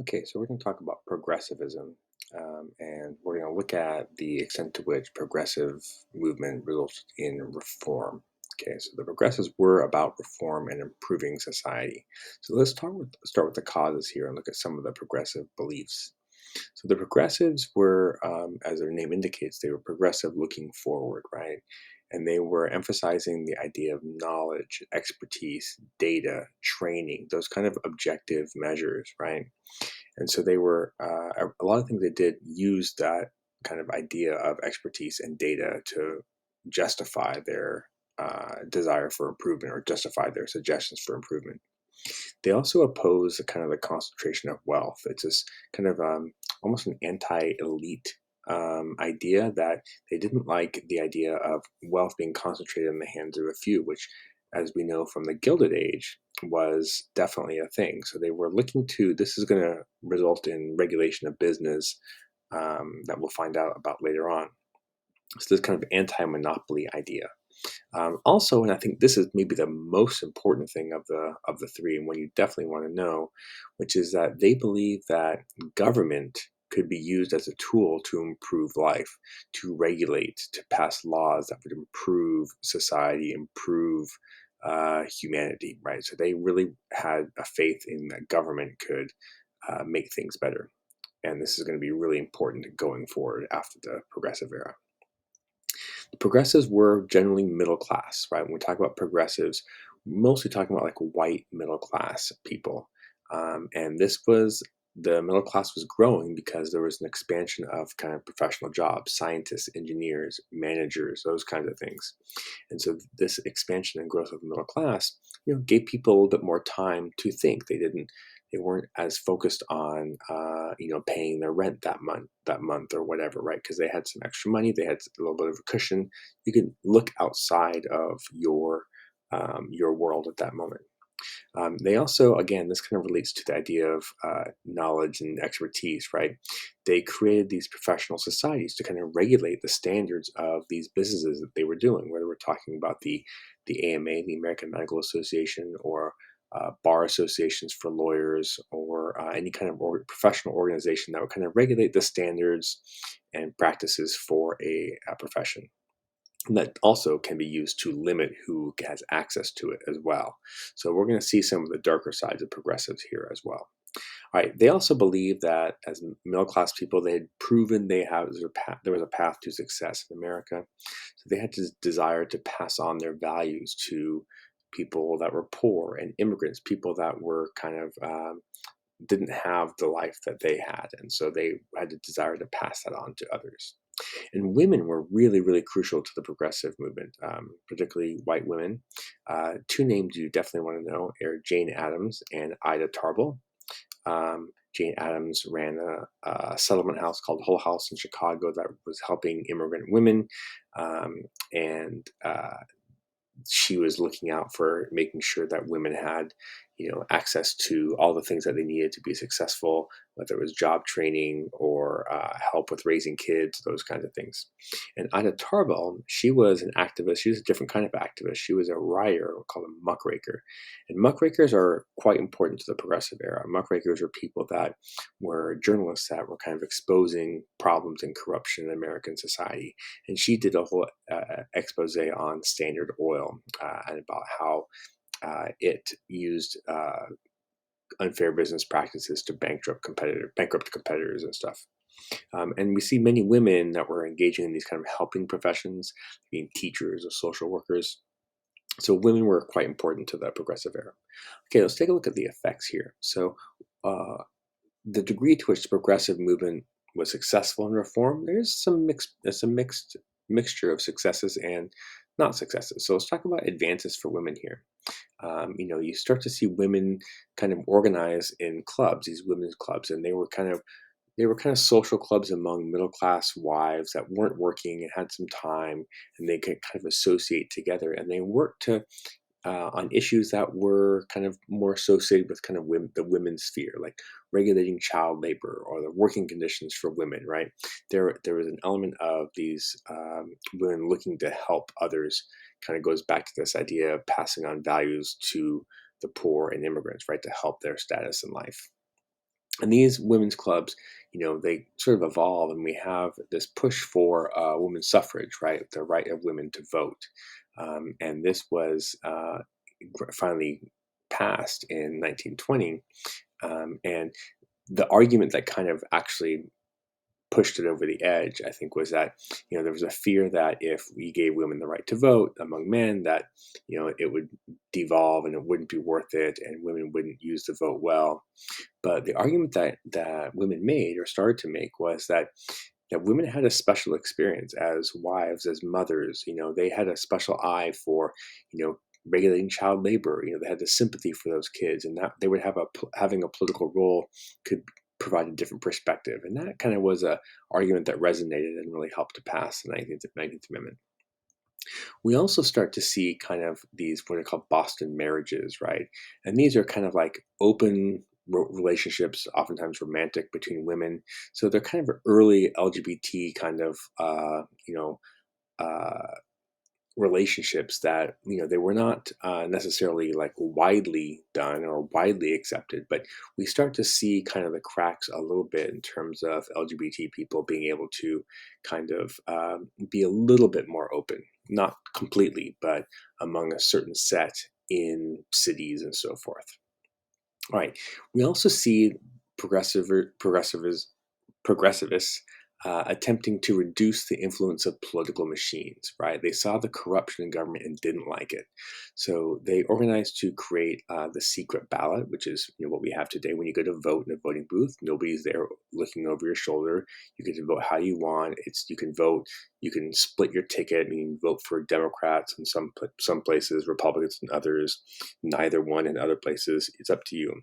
Okay, so we're going to talk about progressivism, and we're going to look at the extent to which progressive movement results in reform. Okay, so the progressives were about reform and improving society. So start with the causes here and look at some of the progressive beliefs. So the progressives were, as their name indicates, they were progressive looking forward, right? And they were emphasizing the idea of knowledge, expertise, data, training, those kind of objective measures, right? And so they were a lot of things they did use that kind of idea of expertise and data to justify their desire for improvement or justify their suggestions for improvement. They also oppose the kind of the concentration of wealth. It's this kind of almost an anti-elite idea that they didn't like the idea of wealth being concentrated in the hands of a few, which, as we know from the Gilded Age, was definitely a thing. So they were looking to this is going to result in regulation of business that we'll find out about later on. So this kind of anti-monopoly idea. Also, and I think this is maybe the most important thing of the three, and one you definitely want to know, which is that they believe that government could be used as a tool to improve life, to regulate, to pass laws that would improve society, improve humanity, right? So they really had a faith in that government could make things better, and this is going to be really important going forward after the progressive era. Progressives were generally middle class, right? When we talk about progressives, mostly talking about like white middle class people. And this was the middle class was growing because there was an expansion of kind of professional jobs, scientists, engineers, managers, those kinds of things. And so this expansion and growth of the middle class, gave people a little bit more time to think. They weren't as focused on, paying their rent that month or whatever, right? Because they had some extra money, they had a little bit of a cushion. You can look outside of your world at that moment. They also, again, this kind of relates to the idea of knowledge and expertise, right? They created these professional societies to kind of regulate the standards of these businesses that they were doing, whether we're talking about the AMA, the American Medical Association, or bar associations for lawyers, or any kind of professional organization that would kind of regulate the standards and practices for a profession. And that also can be used to limit who has access to it as well. So we're going to see some of the darker sides of progressives here as well. All right. They also believe that as middle class people, they had proven there was a path to success in America. So they had this desire to pass on their values to people that were poor and immigrants, people that were kind of didn't have the life that they had, and so they had a desire to pass that on to others. And women were really, really crucial to the progressive movement, particularly white women. Two names you definitely want to know are Jane Addams and Ida Tarbell. Jane Addams ran a settlement house called Hull House in Chicago that was helping immigrant women. And she was looking out for making sure that women had, access to all the things that they needed to be successful, whether it was job training or help with raising kids, those kinds of things. And Ida Tarbell, she was an activist. She was a different kind of activist. She was a writer called a muckraker. And muckrakers are quite important to the progressive era. Muckrakers are people that were journalists that were kind of exposing problems and corruption in American society. And she did a whole expose on Standard Oil and about how it used unfair business practices to bankrupt competitors and stuff. And we see many women that were engaging in these kind of helping professions, being teachers or social workers. So women were quite important to the progressive era. Okay, let's take a look at the effects here. So uh, the degree to which the progressive movement was successful in reform, there's some mixed mixture of successes and not successes. So let's talk about advances for women here. You start to see women kind of organize in clubs, these women's clubs, and they were kind of social clubs among middle class wives that weren't working and had some time, and they could kind of associate together, and they worked to on issues that were kind of more associated with kind of the women's sphere, like regulating child labor or the working conditions for women. Right there was an element of these women looking to help others. Kind of goes back to this idea of passing on values to the poor and immigrants, right, to help their status in life. And these women's clubs, they sort of evolve, and we have this push for women's suffrage, right? The right of women to vote. And this was finally passed in 1920. And the argument that kind of actually pushed it over the edge, I think, was that there was a fear that if we gave women the right to vote among men, that it would devolve and it wouldn't be worth it, and women wouldn't use the vote well. But the argument that women made or started to make was that women had a special experience as wives, as mothers. They had a special eye for regulating child labor. They had the sympathy for those kids, and that they would have having a political role could provide a different perspective. And that kind of was a argument that resonated and really helped to pass the 19th Amendment. We also start to see kind of these what are called Boston marriages, right? And these are kind of like open relationships, oftentimes romantic, between women. So they're kind of early LGBT kind of, uh, relationships that they were not necessarily like widely done or widely accepted, but we start to see kind of the cracks a little bit in terms of LGBT people being able to kind of be a little bit more open, not completely, but among a certain set in cities and so forth. All right. We also see progressive progressivists progressivists attempting to reduce the influence of political machines, right? They saw the corruption in government and didn't like it. So they organized to create the secret ballot, which is what we have today. When you go to vote in a voting booth, nobody's there looking over your shoulder. You get to vote how you want. You can vote. You can split your ticket. You can vote for Democrats in some places, Republicans in others, neither one in other places. It's up to you.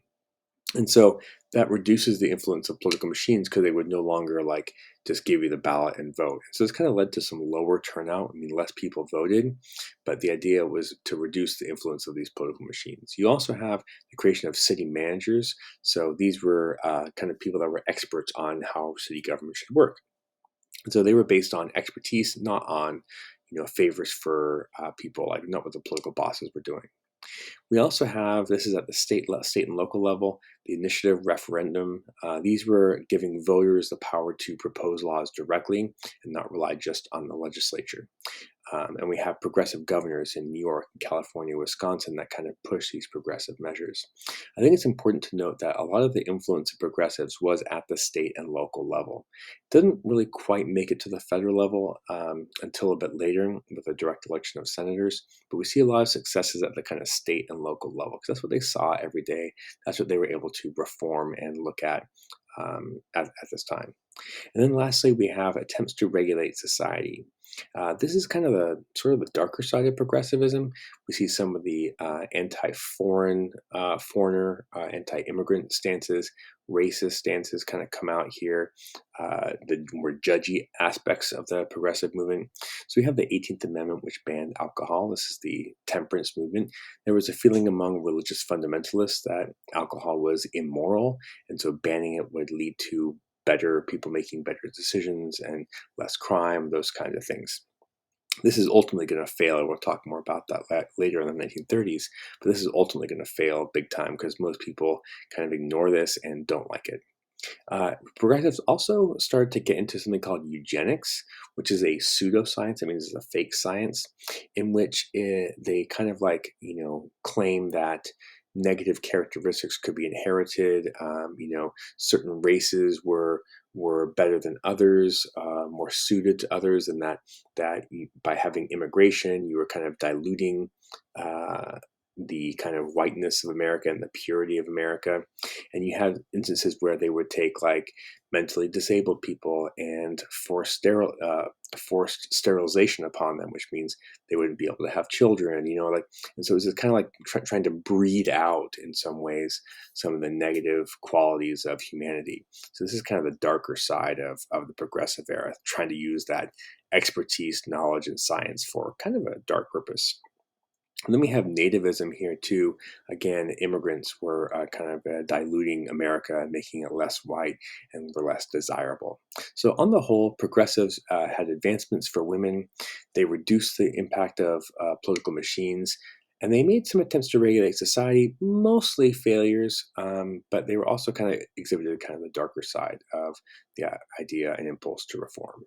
And so that reduces the influence of political machines because they would no longer like just give you the ballot and vote. So it's kind of led to some lower turnout. I mean, less people voted, but the idea was to reduce the influence of these political machines. You also have the creation of city managers. So these were kind of people that were experts on how city government should work. And so they were based on expertise, not on favors for people, like not what the political bosses were doing. We also have, this is at the state and local level, the initiative referendum. These were giving voters the power to propose laws directly and not rely just on the legislature. And we have progressive governors in New York, California, Wisconsin that kind of push these progressive measures. I think it's important to note that a lot of the influence of progressives was at the state and local level. It didn't really quite make it to the federal level until a bit later with a direct election of senators, but we see a lot of successes at the kind of state and local level because that's what they saw every day. That's what they were able to reform and look at this time. And then lastly, we have attempts to regulate society. This is kind of the sort of the darker side of progressivism. We see some of the foreigner, anti-immigrant stances, racist stances kind of come out here. The more judgy aspects of the progressive movement. So we have the 18th Amendment, which banned alcohol. This is the temperance movement. There was a feeling among religious fundamentalists that alcohol was immoral, and so banning it would lead to better people making better decisions and less crime, those kinds of things. This is ultimately going to fail, and we'll talk more about that later in the 1930s, but this is ultimately going to fail big time because most people kind of ignore this and don't like it. Progressives also started to get into something called eugenics, which is a pseudoscience. I mean, this is a fake science in which they kind of like, claim that negative characteristics could be inherited. Certain races were better than others, more suited to others, and by having immigration, you were kind of diluting the kind of whiteness of America and the purity of America. And you have instances where they would take like mentally disabled people and forced sterilization upon them, which means they wouldn't be able to have children, and so it's kind of like trying to breed out in some ways some of the negative qualities of humanity. So this is kind of the darker side of the progressive era, trying to use that expertise, knowledge, and science for kind of a dark purpose. And then we have nativism here too. Again, immigrants were kind of diluting America, making it less white and were less desirable. So on the whole, progressives had advancements for women. They reduced the impact of political machines, And they made some attempts to regulate society, mostly failures, but they were also kind of exhibited kind of the darker side of the idea and impulse to reform.